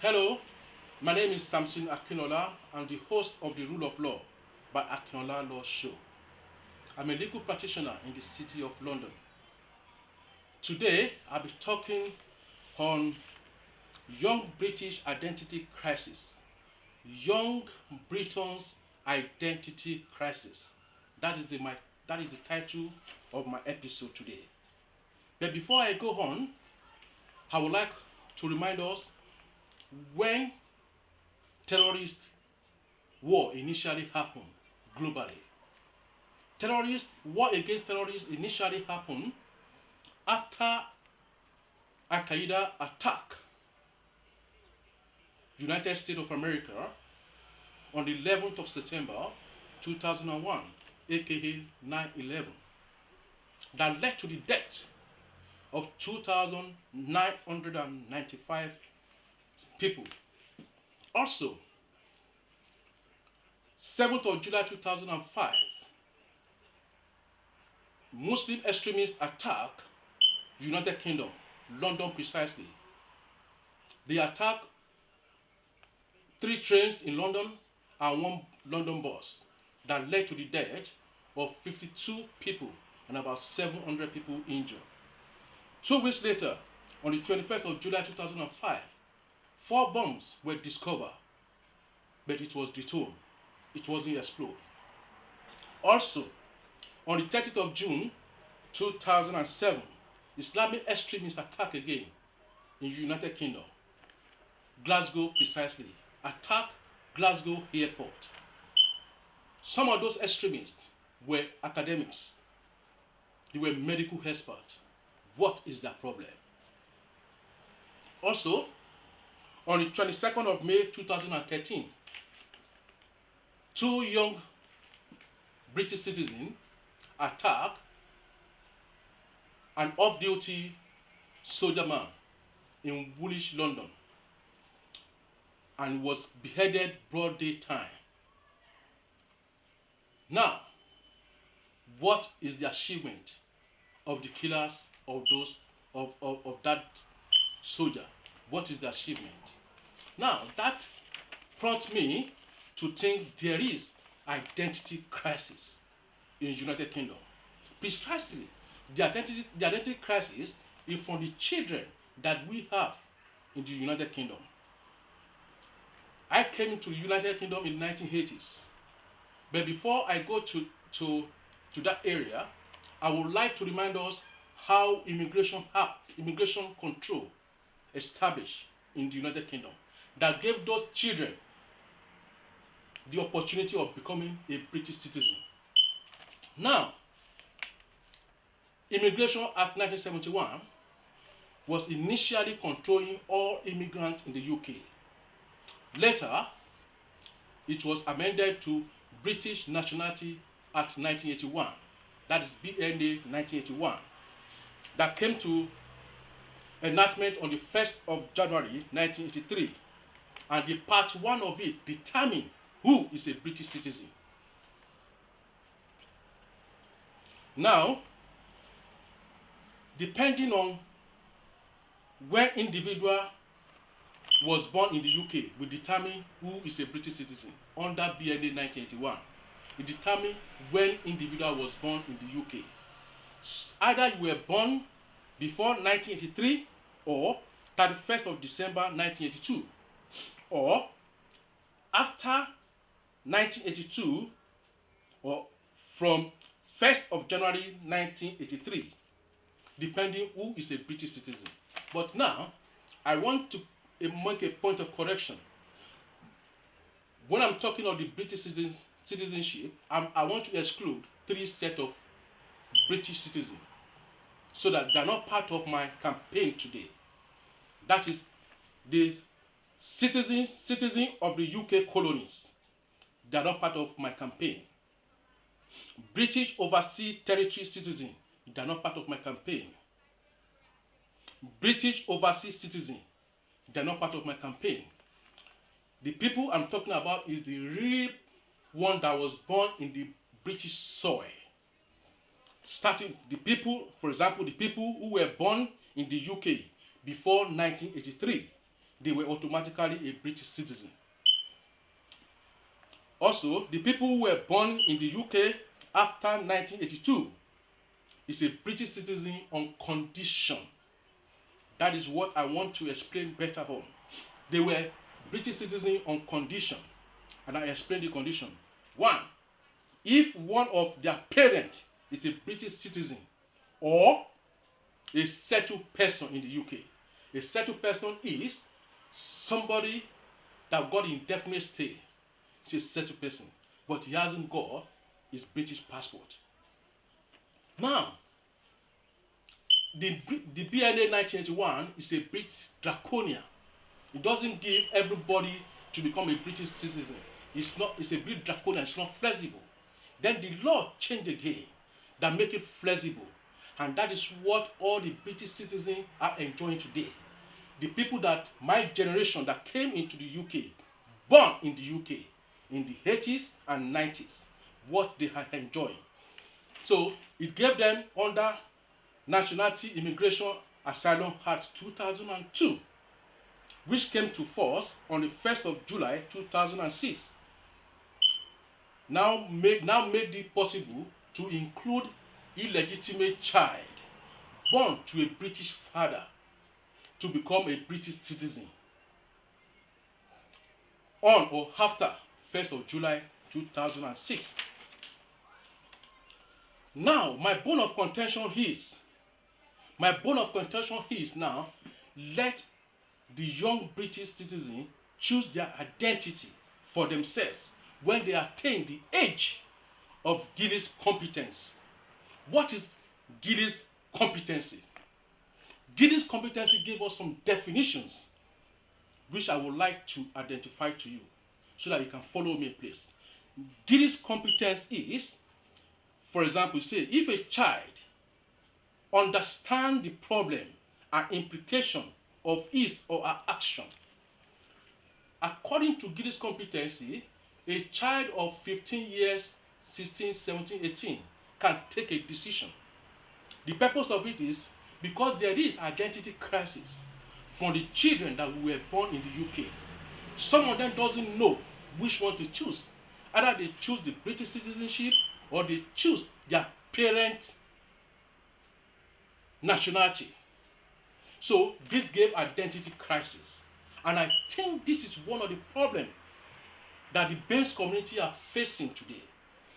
Hello, my name is Samson Akinola. I'm the host of the Rule of Law by Akinola Law Show. I'm a legal practitioner in the City of London. Today, I'll be talking on young British identity crisis. Young Britons identity crisis. That is the title of my episode today. But before I go on, I would like to remind us when terrorist war initially happened globally. War against terrorists initially happened after Al Qaeda attacked United States of America on the 11th of September 2001, aka 9/11, that led to the death of 2,995 people. Also, 7th of July 2005, Muslim extremists attacked United Kingdom, London precisely. They attacked 3 trains in London and 1 London bus that led to the death of 52 people and about 700 people injured. 2 weeks later, on the 21st of July 2005, 4 bombs were discovered, but it was dethroned. It wasn't exploded. Also, on the 30th of June 2007, Islamic extremists attacked again in the United Kingdom, Glasgow precisely, attacked Glasgow airport. Some of those extremists were academics. They were medical experts. What is their problem? Also, on the 22nd of May 2013, 2 young British citizens attacked an off-duty soldier man in Woolwich, London, and was beheaded broad daytime. Now, what is the achievement of the killers of that soldier? What is the achievement? Now, that prompts me to think there is identity crisis in the United Kingdom. Precisely, the identity crisis is from the children that we have in the United Kingdom. I came to the United Kingdom in the 1980s. But before I go to that area, I would like to remind us how immigration control established in the United Kingdom that gave those children the opportunity of becoming a British citizen. Now, Immigration Act 1971 was initially controlling all immigrants in the UK. Later, it was amended to British Nationality Act 1981, that is BNA 1981, that came to enactment on the 1st of January 1983, and the part 1 of it determined who is a British citizen. Now, depending on when individual was born in the UK, will determine who is a British citizen under BNA 1981. It determines when individual was born in the UK. Either you were born before 1983 or 31st of December 1982, or after 1982 or from 1st of January 1983, depending who is a British citizen. But now, I want to make a point of correction. When I'm talking of the British citizenship, I want to exclude 3 sets of British citizens so that they are not part of my campaign today. That is the citizens of the UK colonies. They are not part of my campaign. British overseas territory citizens, they are not part of my campaign. British overseas citizens, they are not part of my campaign. The people I'm talking about is the real one that was born in the British soil. Starting the people, for example, the people who were born in the UK before 1983, they were automatically a British citizen. Also, the people who were born in the UK after 1982 is a British citizen on condition. That is what I want to explain better on. They were British citizens on condition, and I explain the condition. One, if one of their parents is a British citizen or a settled person in the UK. A settled person is somebody that got indefinite stay. He's a settled person, but he hasn't got his British passport. Now, the BNA 1981 is a bit draconian. It doesn't give everybody to become a British citizen. It's a bit draconian, it's not flexible. Then the law changed again that make it flexible. And that is what all the British citizens are enjoying today. The people that my generation that came into the UK, born in the UK in the 80s and 90s, what they are enjoying. So it gave them under Nationality Immigration Asylum Act 2002, which came to force on the 1st of July 2006. Now made it possible to include illegitimate child born to a British father to become a British citizen on or after 1st of July 2006. Now, my bone of contention is now, let the young British citizen choose their identity for themselves when they attain the age of Gillicks competence. What is Gillicks competency? Gillicks competency gave us some definitions which I would like to identify to you so that you can follow me, please. Gillicks competence is, for example, say if a child understands the problem and implication of his or her action. According to Gillicks competency, a child of 15 years, 16, 17, 18 can take a decision. The purpose of it is because there is identity crisis from the children that were born in the UK. Some of them doesn't know which one to choose. Either they choose the British citizenship or they choose their parent nationality. So this gave identity crisis. And I think this is one of the problems that the Britons community are facing today.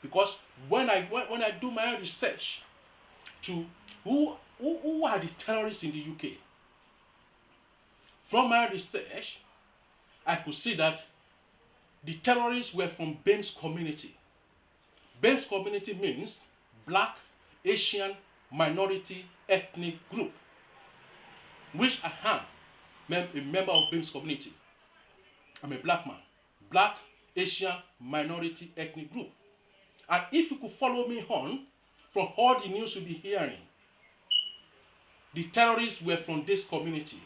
Because when I do my research to who are the terrorists in the UK, from my research, I could see that the terrorists were from Britons community. Britons community means black, Asian, minority, ethnic group, which I am a member of Britons community. I'm a black man. Black, Asian, minority, ethnic group. And if you could follow me on from all the news you'll be hearing, the terrorists were from this community.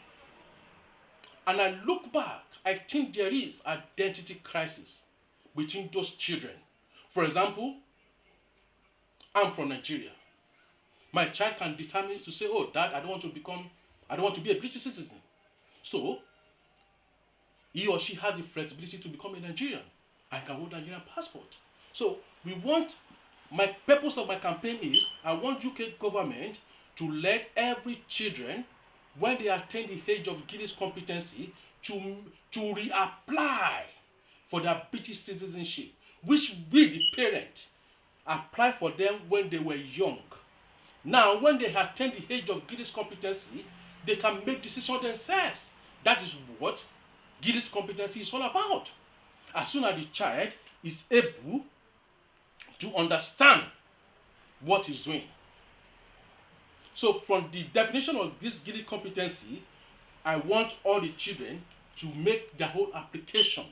And I look back, I think there is identity crisis between those children. For example, I'm from Nigeria. My child can determine to say, oh, Dad, I don't want to be a British citizen. So, he or she has the flexibility to become a Nigerian. I can hold a Nigerian passport. So, my purpose of my campaign is, I want UK government to let every children, when they attain the age of Gillicks competency, to reapply for their British citizenship, which we, the parent, apply for them when they were young. Now, when they attain the age of Gillicks competency, they can make decisions themselves. That is what Gillicks competency is all about. As soon as the child is able to understand what he's doing. So from the definition of this Gillicks competency, I want all the children to make their whole application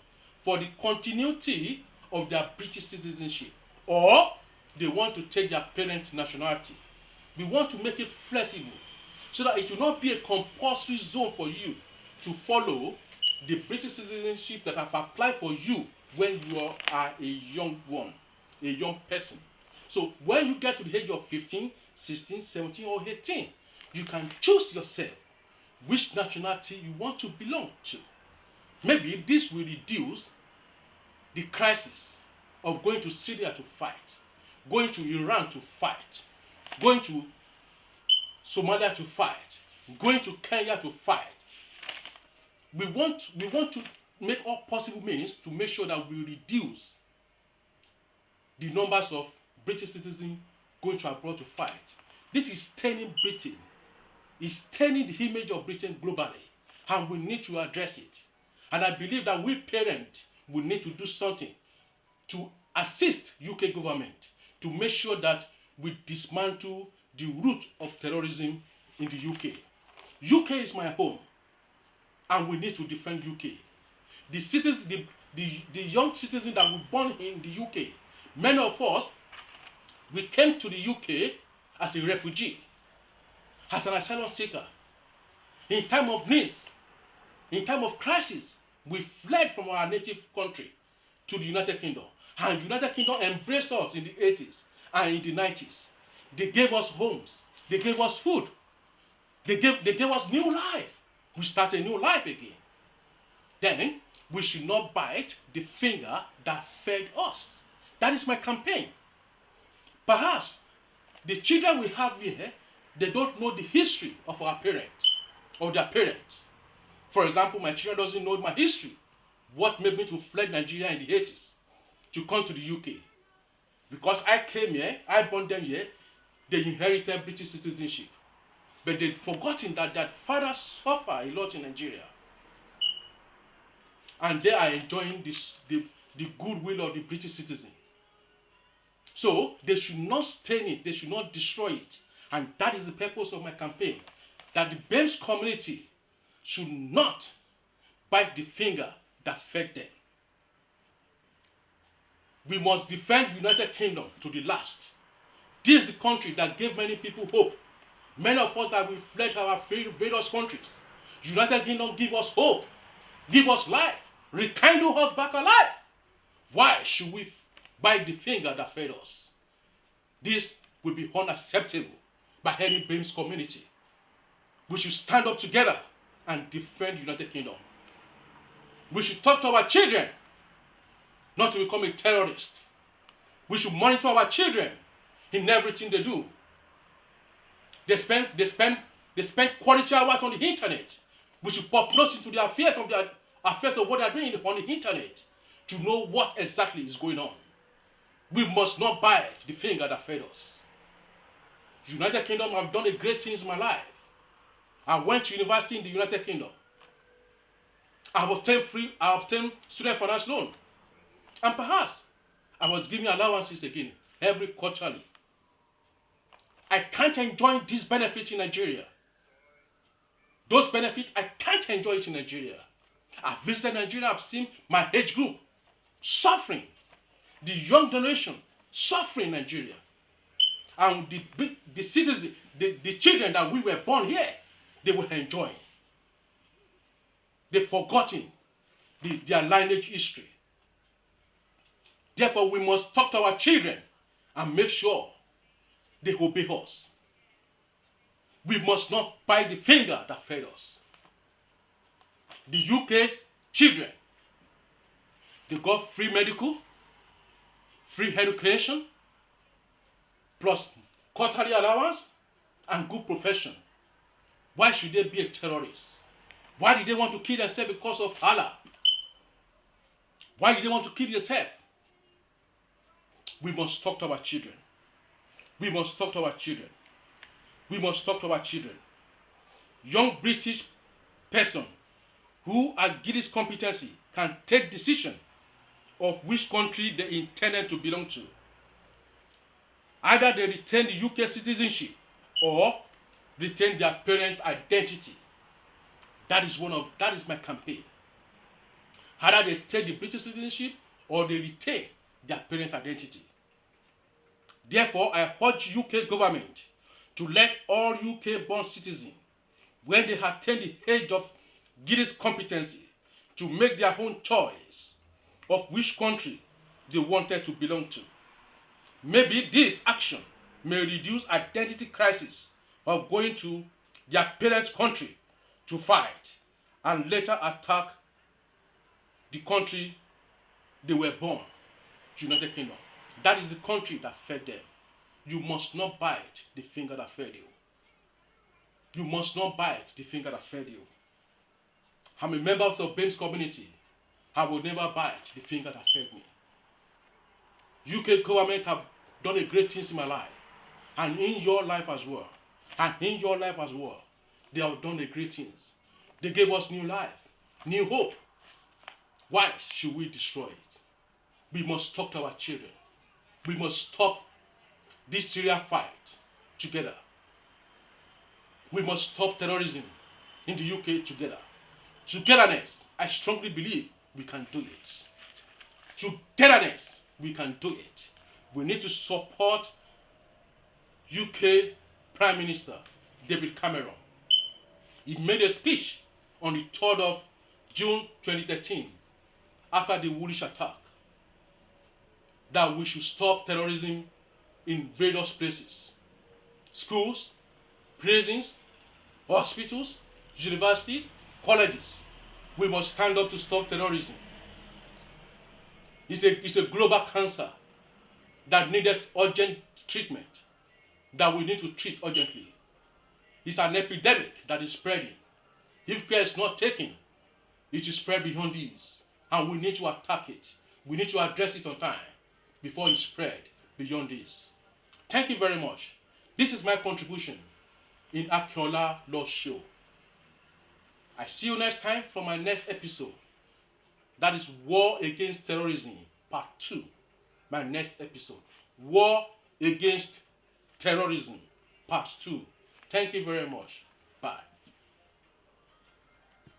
for the continuity of their British citizenship, or they want to take their parent nationality. We want to make it flexible so that it will not be a compulsory zone for you to follow the British citizenship that have applied for you when you are a young one, a young person. So when you get to the age of 15, 16, 17, or 18, you can choose yourself which nationality you want to belong to. maybe this will reduce the crisis of going to Syria to fight, going to Iran to fight, going to Somalia to fight, going to Kenya to fight. We want to make all possible means to make sure that we reduce the numbers of British citizens going to abroad to fight. This is staining Britain. It's staining the image of Britain globally, and we need to address it. And I believe that we parents will need to do something to assist UK government to make sure that we dismantle the root of terrorism in the UK. UK is my home, and we need to defend UK. The citizens, the young citizens that were born in the UK, many of us, we came to the UK as a refugee, as an asylum seeker. In time of needs, in time of crisis, we fled from our native country to the United Kingdom. And the United Kingdom embraced us in the 80s and in the 90s. They gave us homes. They gave us food. They gave us new life. We started a new life again. Then, we should not bite the finger that fed us. That is my campaign. Perhaps the children we have here, they don't know the history of our parents, of their parents. For example, my children doesn't know my history. What made me to flee Nigeria in the 80s to come to the UK? Because I came here, I born them here, they inherited British citizenship. But they've forgotten that their fathers suffer a lot in Nigeria. And they are enjoying the goodwill of the British citizen. So they should not stain it, they should not destroy it. And that is the purpose of my campaign. That the Bames community should not bite the finger that fed them. We must defend the United Kingdom to the last. This is the country that gave many people hope. Many of us that we fled our various countries. United Kingdom give us hope, give us life, rekindle us back alive. Why should we bite the finger that fed us? This will be unacceptable by any Bames community. We should stand up together and defend the United Kingdom. We should talk to our children not to become a terrorist. We should monitor our children in everything they do. They spend quality hours on the internet. We should pop notes into the affairs of what they are doing on the internet to know what exactly is going on. We must not bite the finger that fed us. United Kingdom have done a great things in my life. I went to university in the United Kingdom. I obtained student finance loan. And perhaps I was giving allowances again every quarterly. I can't enjoy this benefit in Nigeria. Those benefits, I can't enjoy it in Nigeria. I've visited Nigeria, I've seen my age group suffering. The young generation suffering in Nigeria. And the citizens, the children that we were born here, they were enjoying. They've forgotten their lineage history. Therefore, we must talk to our children and make sure they obey us. We must not bite the finger that fed us. The UK children, they got free medical, free education, plus quarterly allowance and good profession. Why should they be a terrorist? Why did they want to kill themselves because of Allah? Why did they want to kill themselves? We must talk to our children. We must talk to our children. We must talk to our children. Young British person who at Gillicks competency can take decision of which country they intended to belong to. Either they retain the UK citizenship or retain their parents' identity. That is my campaign. Either they take the British citizenship or they retain their parents' identity. Therefore, I urge UK government to let all UK-born citizens, when they attain the age of Gillicks competency, to make their own choice of which country they wanted to belong to. Maybe this action may reduce identity crisis of going to their parents' country to fight and later attack the country they were born, United Kingdom. That is the country that fed them. You must not bite the finger that fed you. You must not bite the finger that fed you. I'm a member of the Bames community. I will never bite the finger that fed me. UK government have done a great things in my life. And in your life as well. And in your life as well. They have done a great things. They gave us new life, new hope. Why should we destroy it? We must talk to our children. We must stop this Syria fight together. We must stop terrorism in the UK together. Togetherness, I strongly believe we can do it. Togetherness, we can do it. We need to support UK Prime Minister David Cameron. He made a speech on the 3rd of June 2013 after the Woolwich attack that we should stop terrorism in various places. Schools, prisons, hospitals, universities, colleges. We must stand up to stop terrorism. It's a global cancer that needed urgent treatment, that we need to treat urgently. It's an epidemic that is spreading. If care is not taken, it will spread beyond these. And we need to attack it. We need to address it on time before it spread beyond this. Thank you very much. This is my contribution in Akinola Law Show. I see you next time for my next episode. That is War Against Terrorism, Part 2. My next episode. War Against Terrorism, Part 2. Thank you very much. Bye.